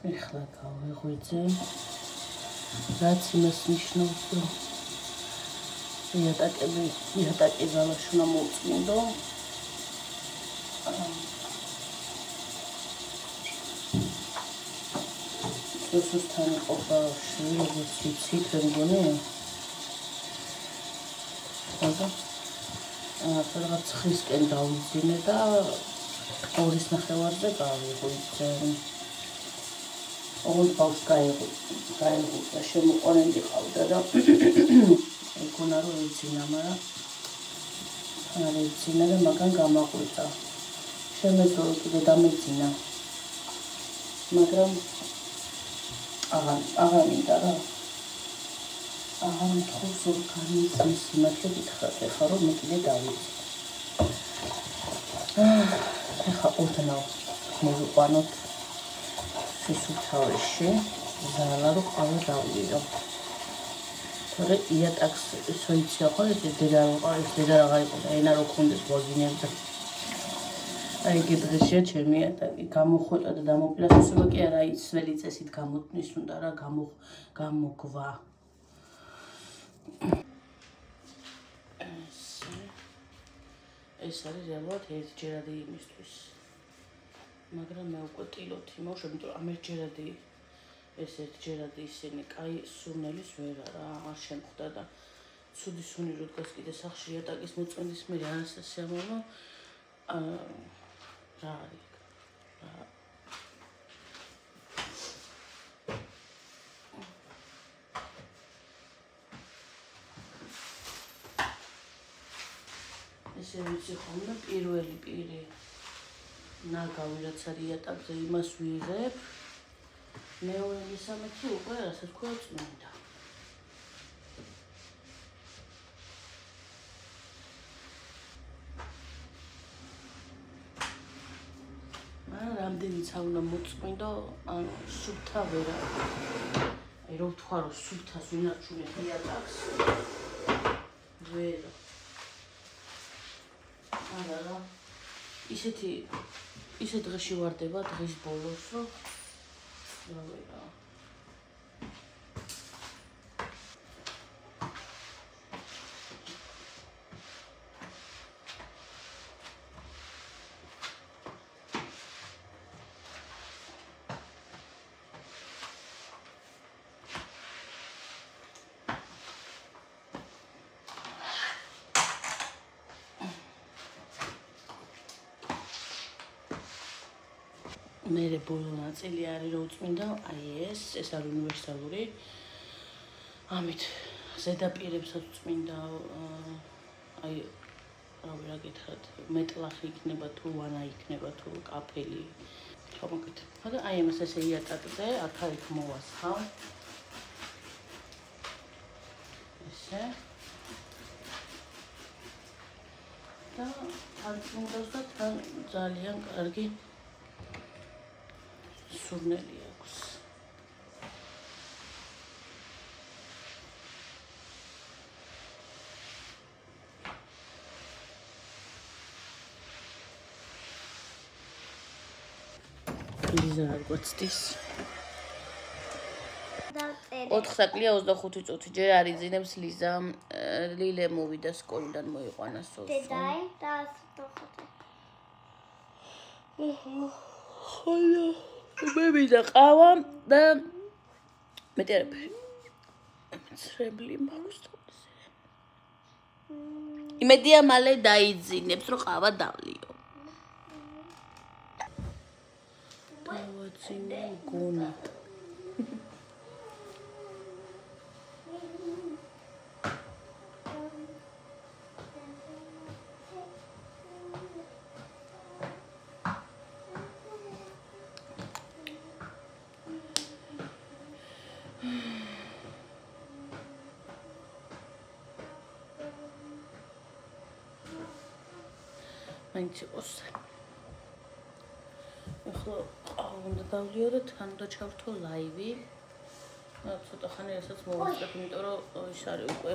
ეხლა გავიღვიძე. რაც იმას ნიშნავს, რომ იატაკი ძალაში უნდა მოუწმინდო. სუსტთან იყო ბავშვი, როგორც იცით, რა მგონი? ხოდა რაღაც ხისკენ დავიძინე და 2:30-ზე გავიღვიძე. ოღონდ ბავშვს გაიღვიძა, შემოყვანილი ყავდა და ეგონა რომ ეძინა, მაგრამ არ ეძინა და მაგან გამაღვიძა. შემეძლო რომ კიდე დამეძინა, მაგრამ აღარ მინდა რა. აღარ მთხოვს ორგანიზმის სიმართლე გითხრათ, ეხლა რომ მე კიდე დავიძინე. ეხლა ოდნავ მოვიყვანოთ სისუფთავეში, ზალა რომ ყავა დავლიო. თორე იატაკს ისო იცია ხო, ეს დედა აღარ იყო და ენა რო ქონდეს ვაგინებდა. აი იგი დღეშია ჩემი იატაკი, გამოხვეყა და დამოპირისპირება კი არა, ისველი წესით გამოტნის უნდა რა, გამოგვა. ეს არის რეალურად ერთჯერადი იმისთვის. მაგრამ მე უკვე ტილოთ იმავშობ, იმიტომ რომ ამერჯერადი ეს ერთჯერადი ისინი კაი სურნელის ვერა რა, არ შემხვდა და ცუდი სუნი რო დგას კიდე სახში იატაკის მოწმენდის მე არასდროს შემოვო. რა არის? ესე ვიცი ხოლმე პირველი პირი ნაგავი რაც არის იატაკზე იმას ვიღებ. მეორე მესამეთი უკვე რასაც თქვა წმინდა. მაგრამ რამდენიც არ უნდა მოწმინდო, ანუ სუფთა ვერა. აი რო ვთქვა რომ სუფთას ვინარჩუნებ იატაკს. ვერა. არა, ისე დღეში ვარდება დღის ბოლოს, რომ რა ვერა. მერე ბოლო ნაწილი არის რომ უწმინდა, აი ეს არის უნივერსალური. ამით ზედაპირებსაც უწმინდა, აი რავი რა გითხრათ, მეტლახი იქნება თუ ვანა იქნება თუ კაფელი. ხო მოგეთ. და აი ამას ესე იატაკზე აქ მოვასხავ. ესე. და თან წმინდას და თან ძალიან კარგი სურნელი აქვს. ლიზა არ გვაცდის. 4 საკლია 25 წუთი ჯერ არ იძინებს ლიზა. ლილე მოვიდა სკოლიდან მოიყვანა სოსო. დედაი და სოფოთე. ხოლო მე ვიდა ყავა და მეტი არაფერი. მცრებლი მაქვს თვალზე. იმედია მალე დაიძინებს რომ ყავა დავლიო. დავაძინე გონა. მაინც იყოს. ახლა უნდა დავლიო და თან უნდა ჩავრთო ლაივი. ცოტა ხანი რასაც მოვაწყებ, იმიტომ რომ ის არის უკვე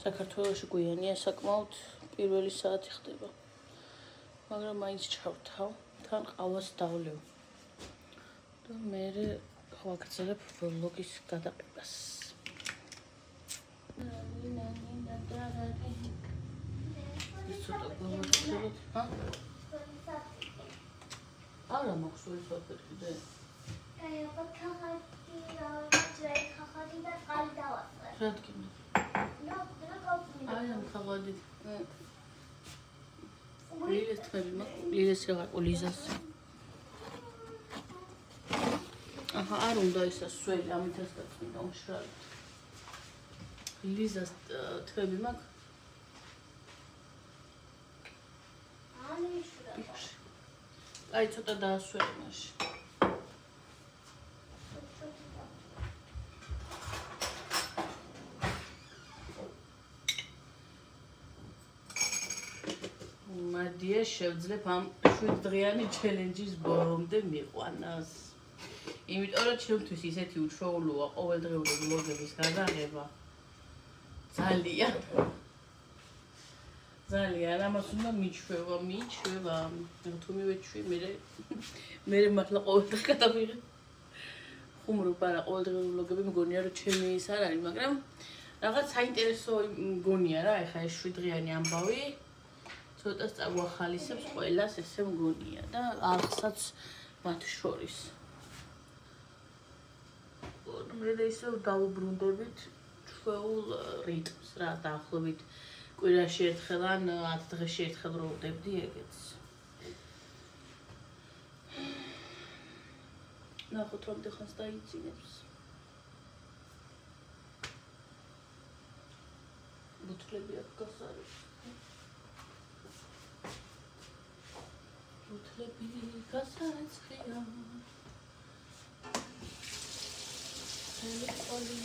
საქართველოში გვიანია საკმაოდ პირველი საათი ხდება. მაგრამ მაინც ჩავრთავ, თან ყავას დავლევ. და მე გავაგრძელებ ვლოგის გადაყიდვას. ცოტა გავაგრძელოთ. არა მახსოვს საფეთქიდე. აი, აბა ხახადი და ყალი დავასწრე. რადგან? აი ამ ხაღადით. ლილეს თვები მაქვს, ლილეს რაღაც ლიზას. აჰა, არ უნდა ისა სველი, ამითაც დაწმინდა უშრალით. ლიზას თვები მაქვს. აი ცოტა დაასველი მაშინ. მადია შევძლებ ამ 7 დღიანი ჩელენჯის ბოლომდე მიყვანას. იმიტომ რომ ჩემთვის ისეთი უშუალოა ყოველდღიური ვლოგების გადაღება. ძალიან ამას უნდა მიჩვევა. თუ მივეჩვი მე მართლა ყოველდღე გადავიღე. ხუმრობა რა ყოველდღიური ვლოგები მგონია რომ ჩემი ის არ არის, მაგრამ რაღაც საინტერესო მგონია რა, ეხლა ეს 7 დღიანი ამბავი. ცოტა წაგვახალისებს ყველას ესე მგონია და არხსაც მათ შორის. მე ისე დავუბრუნდებით ჩვეულ რიტმს რა, დაახლოებით კვირაში ერთხელ ან 10 დღეში ერთხელ რო ვდებდი ეგეც. ნახოთ რამდენ ხანს დაიწინებს. ბუთლები აქ გასარეს. ბუთლები გასარეცხია. ტელეფონი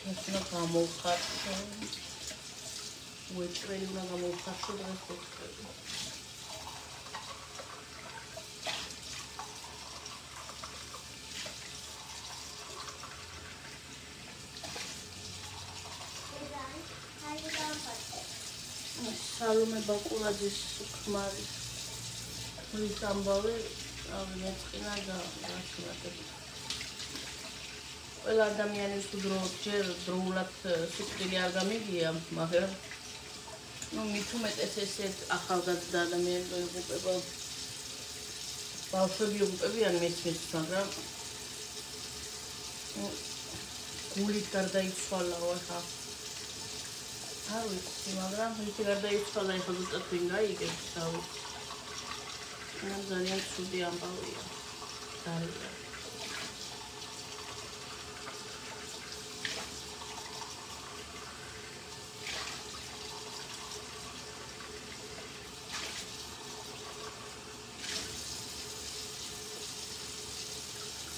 It's not a more hot. Which way you want to go hot? Salome Bakuladzis Sukmaris. We somebody მეწყინა და რასულადები. ყველა ადამიანის ჯერ დროულად სიკვდილი არ გამიგია, მაგრამ მით უმეტეს ესეთ ახალგაზრდა ადამიანები იღუპება. ბავშვები იღუპებიან მისმის, მაგრამ გულით გარდაიცვალა ახლა. არ ვიცი, მაგრამ ვინც გარდაიცვალა ეხლა ზუსტად ვინ გაიგებს, რა ვიცი. ძალიან ცუდი ამბავია. ძალიან.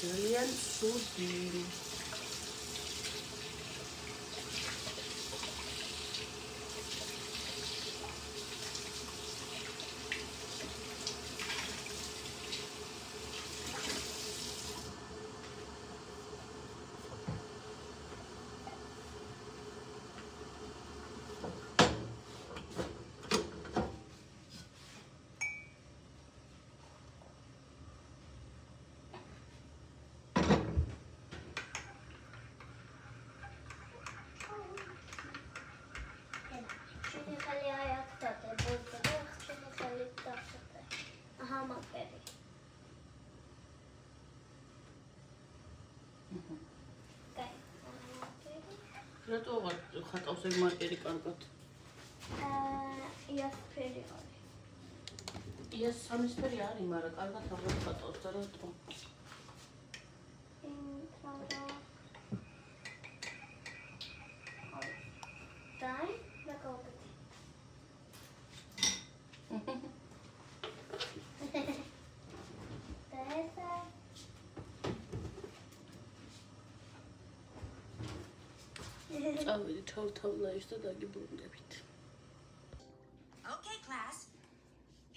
ძალიან ცუდი. რატო ხატავს ეგ მარკერი კარგად? იასფერი არის. იას სამისფერი არის, მაგრამ კარგად აღარ ხატავს და რატო? დაი, დაკავდი. წავედი თავ-თავ ლაივს და დაგიბრუნდებით. Okay, class.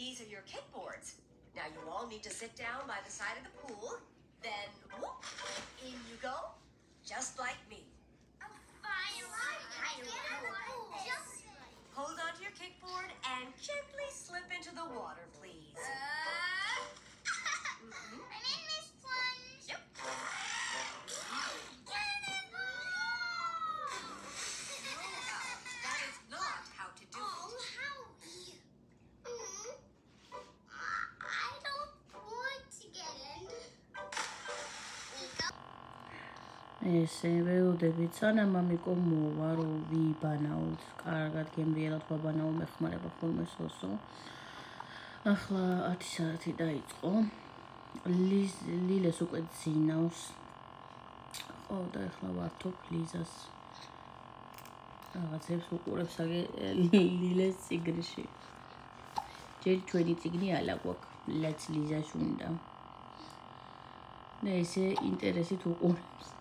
These are your kickboards. Now you all need to sit down by the side of the pool. Then, whoop, in you go, just like me. Hold onto your kickboard and gently slip into the water, please. I'm in this plunge. Yep. That is not how to do it. Howie. I don't want to get in. ესე ველოდებით სანამ ამიკო მოვა რომ ვიბანაოთ კარგად გემრიელად ვაბანაო მეხმარება ხოლმე სოსო ახლა 10 საათი დაიწყო ლილეს უკვე ძინავს ხო და ახლა ვართობ ლიზას რაღაცებს უყურებს აგე ლილეს ციგრში ჯერ ჩვენი ციგნი ალა გვაქვს ლაც ლიზას უნდა და ესე ინტერესით უყურებს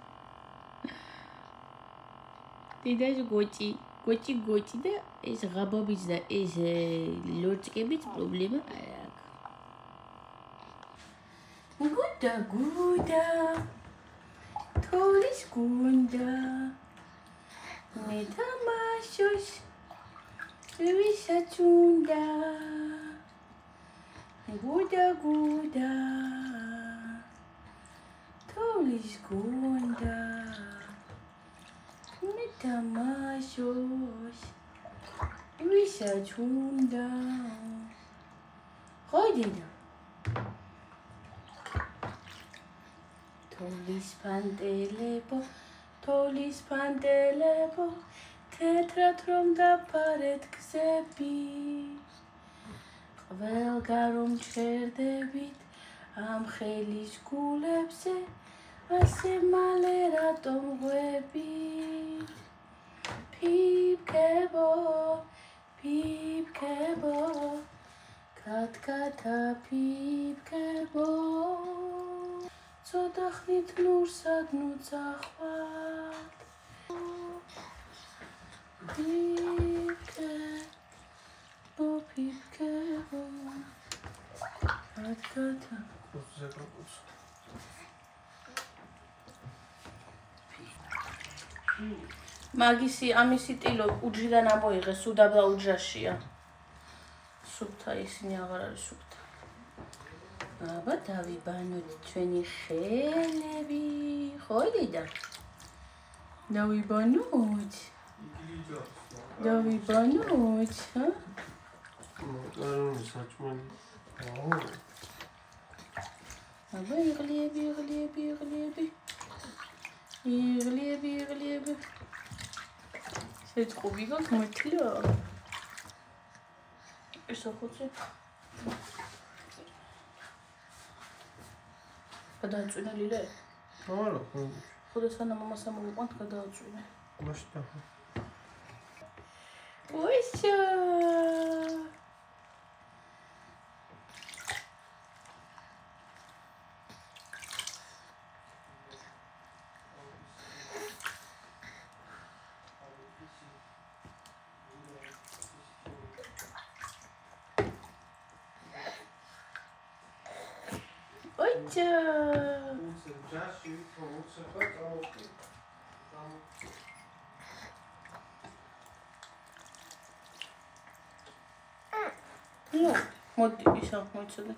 Didaj gochi da es gababich da es lorchkebich problema ayak. Guda Tolis gunda Metamashos Visa chunda Guda Tolis gunda Metamashos Visa chunda Hodina Tolis pantelepo Tetrat rom da paret gzebi Qvel garom cherdebit Am xelis gulepse Ase male ratom gwebit Pipkebo Katkata pipkebo Sodakhnit nursad nutsakhvat Pipkebo Katkata Magisi amisi tilo uჯრიდან ამოიღეს უდაბა უჯრაშია სუფთა ისინი აღარ არის სუფთა აბა დავიბანოთ ჩვენი ხელები ხო დიდა დავიბანოთ ჰა საჭმელი აბა იღლიები შეწყობი გაქვს მართლა ესა ხოცი გადააწვინა ლილე არა ხოდა სანამ მამასა მოვიყვანთ გადააწვინა მაშტა ოიშა Ну, вот ისა მოიცადე.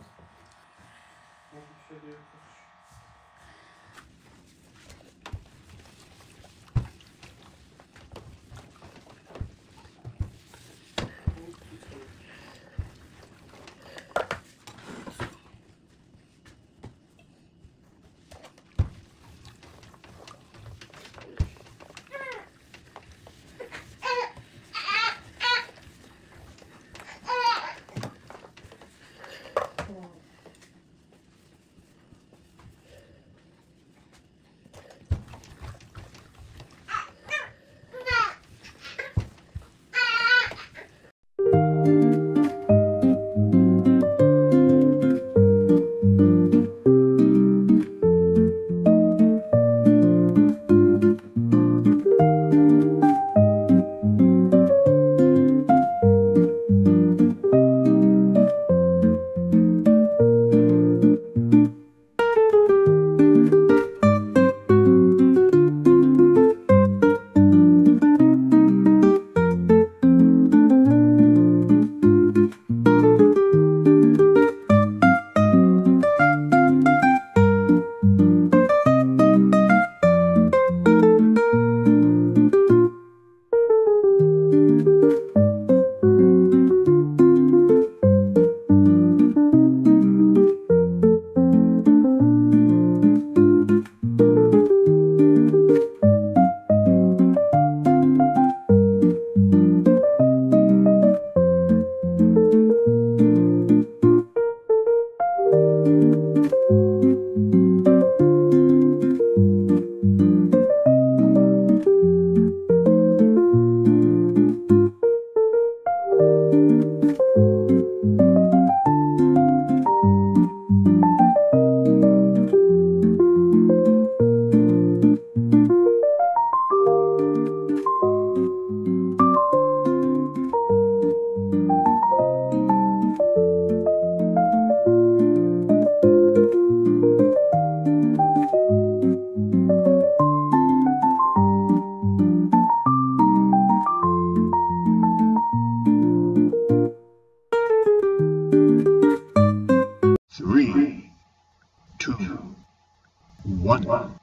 2, 1.